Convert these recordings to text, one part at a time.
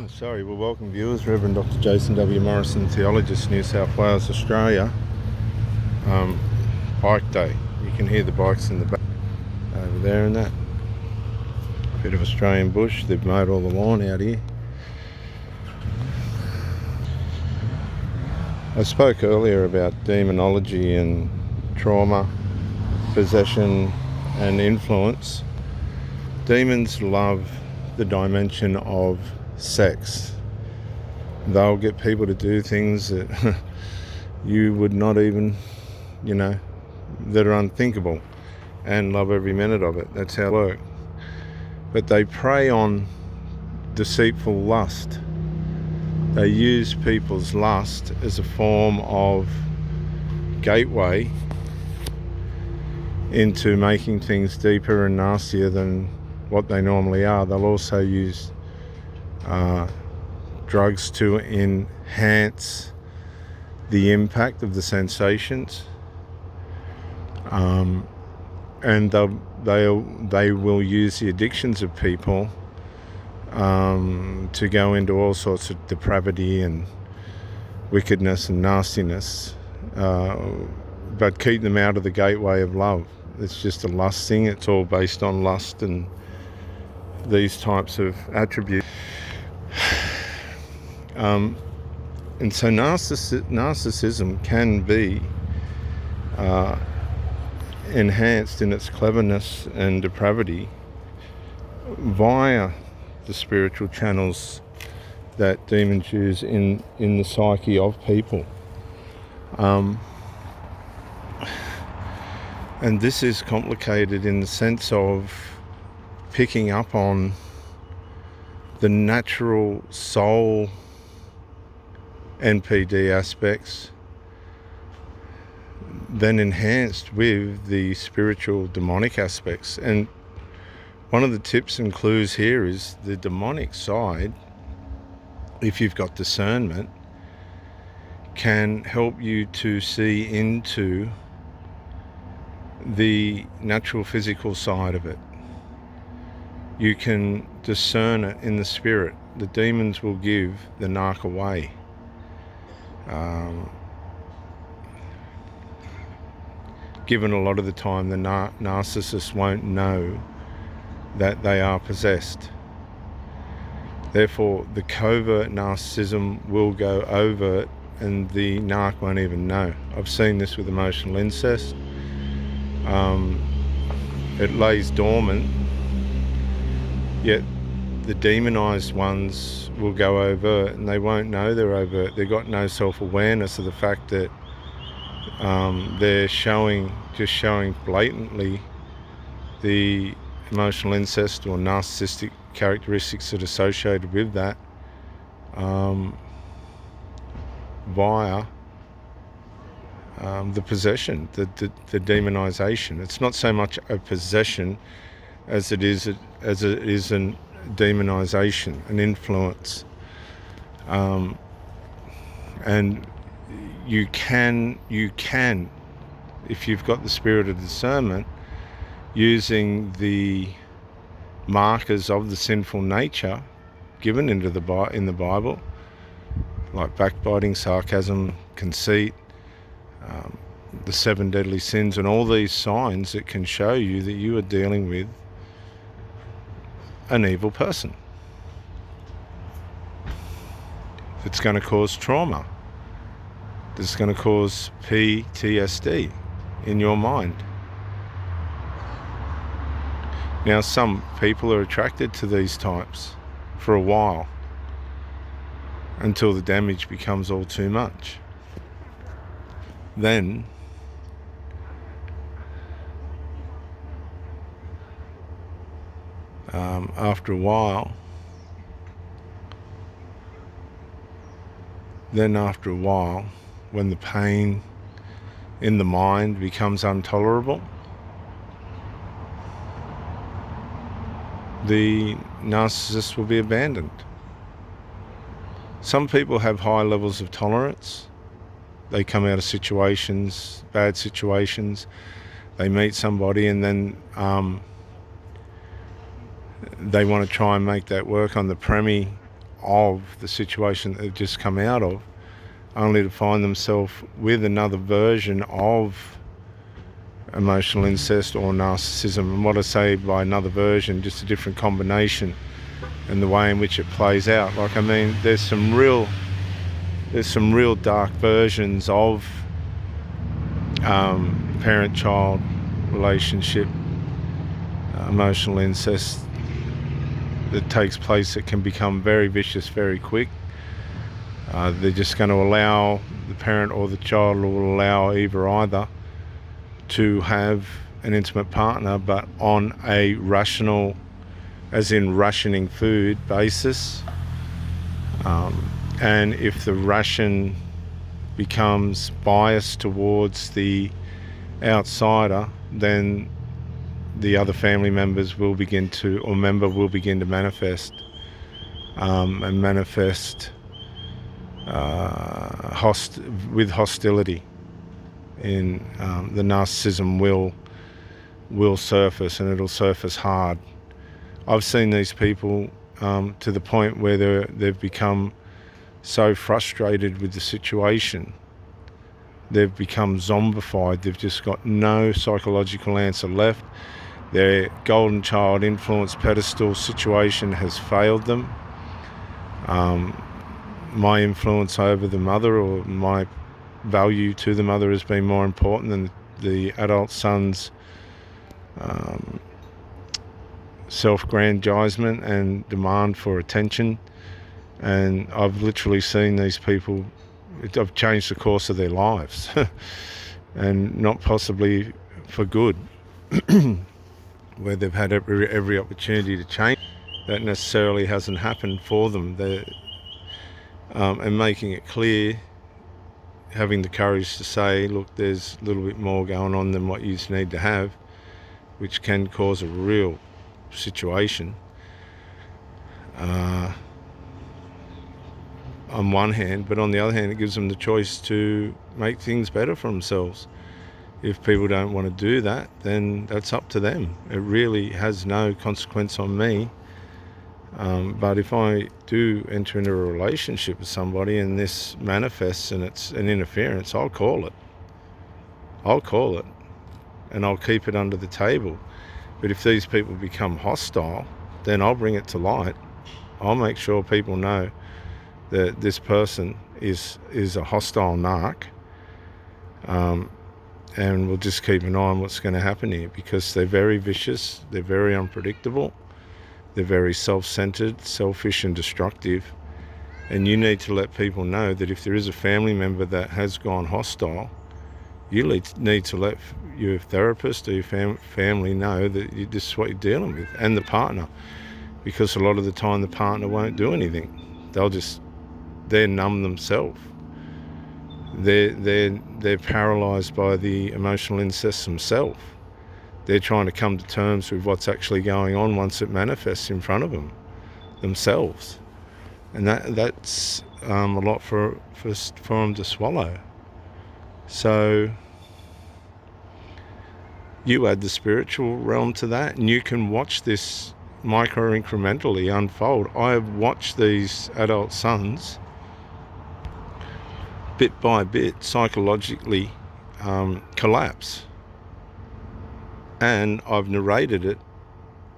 Sorry, well, welcome viewers. Reverend Dr. Jason W. Morrison, theologist, New South Wales, Australia. Bike day. You can hear the bikes in the back over there and that. Bit of Australian bush. They've mowed all the lawn out here. I spoke earlier about demonology and trauma, possession and influence. Demons love the dimension of sex. They'll get people to do things that you would not even, that are unthinkable, and love every minute of it. That's how it works. But they prey on deceitful lust. They use people's lust as a form of gateway into making things deeper and nastier than what they normally are. They'll also use drugs to enhance the impact of the sensations, and they will use the addictions of people to go into all sorts of depravity and wickedness and nastiness, but keep them out of the gateway of love. It's just a lust thing. It's all based on lust and these types of attributes. And so narcissism can be enhanced in its cleverness and depravity via the spiritual channels that demons use in the psyche of people. And this is complicated in the sense of picking up on the natural soul NPD aspects, then enhanced with the spiritual demonic aspects. And one of the tips and clues here is the demonic side, if you've got discernment, can help you to see into the natural physical side of it. You can discern it in the spirit. The demons will give the narc away. Given a lot of the time, the narcissist won't know that they are possessed. Therefore, the covert narcissism will go overt and the narc won't even know. I've seen this with emotional incest. It lays dormant, yet the demonized ones will go overt and they won't know they're overt. They've got no self-awareness of the fact that they're showing blatantly the emotional incest or narcissistic characteristics that are associated with that via the possession, the demonization. It's not so much a possession as it is an demonization, an influence, and you can, if you've got the spirit of discernment, using the markers of the sinful nature given in the Bible, like backbiting, sarcasm, conceit, the 7 deadly sins, and all these signs that can show you that you are dealing with an evil person. It's going to cause trauma. It's going to cause PTSD in your mind. Now, some people are attracted to these types for a while until the damage becomes all too much. Then after a while, when the pain in the mind becomes intolerable, the narcissist will be abandoned. Some people have high levels of tolerance. They come out of situations, bad situations, they meet somebody and then they want to try and make that work on the premise of the situation that they've just come out of, only to find themselves with another version of emotional incest or narcissism. And what I say by another version, just a different combination and the way in which it plays out. Like, I mean, there's some real dark versions of parent-child relationship, emotional incest that takes place that can become very vicious very quick. They're just going to allow the parent or the child, will allow either to have an intimate partner, but on a rational, as in rationing food basis. And if the ration becomes biased towards the outsider, then the other family members will begin to, or member will begin to manifest, and manifest with hostility. In the narcissism will surface, and it'll surface hard. I've seen these people to the point where they've become so frustrated with the situation, they've become zombified. They've just got no psychological answer left. Their golden child influence pedestal situation has failed them. My influence over the mother, or my value to the mother, has been more important than the adult son's self-grandizement and demand for attention. And I've literally seen these people, I've changed the course of their lives and not possibly for good, where they've had every opportunity to change. That necessarily hasn't happened for them. And making it clear, having the courage to say, look, there's a little bit more going on than what you need to have, which can cause a real situation. On one hand, but on the other hand, it gives them the choice to make things better for themselves. If people don't want to do that, then that's up to them. It really has no consequence on me. But if I do enter into a relationship with somebody and this manifests and it's an interference, I'll call it. And I'll keep it under the table. But if these people become hostile, then I'll bring it to light. I'll make sure people know that this person is a hostile narc, and we'll just keep an eye on what's going to happen here, because they're very vicious, they're very unpredictable, they're very self-centered, selfish and destructive. And you need to let people know that if there is a family member that has gone hostile, you need to let your therapist or your family know that this is what you're dealing with, and the partner, because a lot of the time the partner won't do anything. They're numb themselves. They're paralysed by the emotional incest themselves. They're trying to come to terms with what's actually going on once it manifests in front of them, themselves. And that's a lot for them to swallow. So you add the spiritual realm to that, and you can watch this micro-incrementally unfold. I have watched these adult sons bit by bit psychologically collapse, and I've narrated it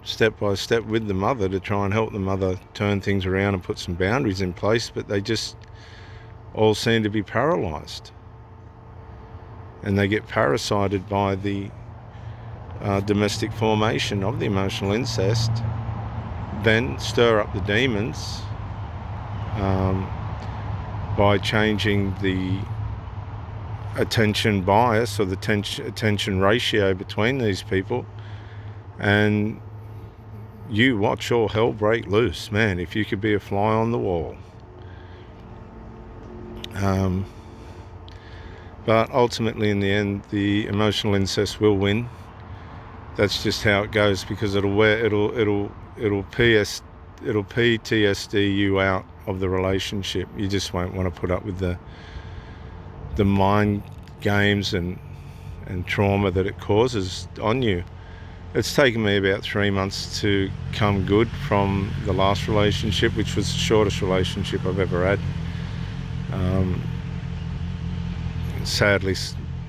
step by step with the mother to try and help the mother turn things around and put some boundaries in place, but they just all seem to be paralysed, and they get parasited by the domestic formation of the emotional incest, then stir up the demons by changing the attention bias or the attention ratio between these people, and you watch all hell break loose, man. If you could be a fly on the wall. But ultimately, in the end, the emotional incest will win. That's just how it goes, because it'll PTSD you out of the relationship. You just won't want to put up with the mind games and trauma that it causes on you. It's taken me about 3 months to come good from the last relationship, which was the shortest relationship I've ever had. Sadly,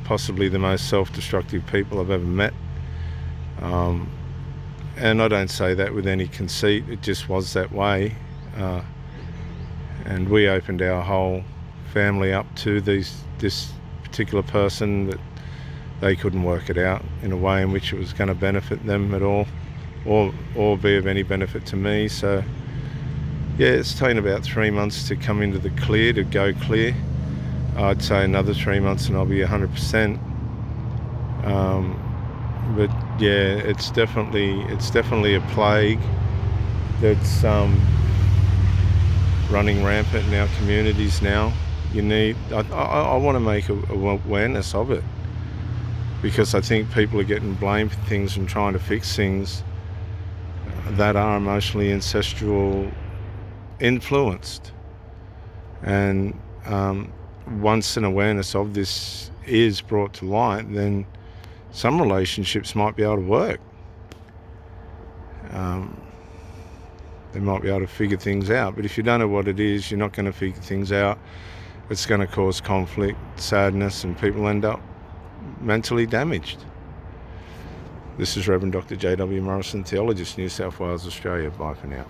possibly the most self-destructive people I've ever met. And I don't say that with any conceit, it just was that way. And we opened our whole family up to this particular person, that they couldn't work it out in a way in which it was going to benefit them at all, or be of any benefit to me. So yeah, it's taken about 3 months to come into the clear, to go clear. I'd say another 3 months and I'll be 100%. But yeah, it's definitely a plague that's running rampant in our communities now. I want to make awareness of it, because I think people are getting blamed for things and trying to fix things that are emotionally incestual influenced. And once an awareness of this is brought to light, then some relationships might be able to work. They might be able to figure things out. But if you don't know what it is, you're not going to figure things out. It's going to cause conflict, sadness, and people end up mentally damaged. This is Reverend Dr. J.W. Morrison, Theologist, New South Wales, Australia. Bye for now.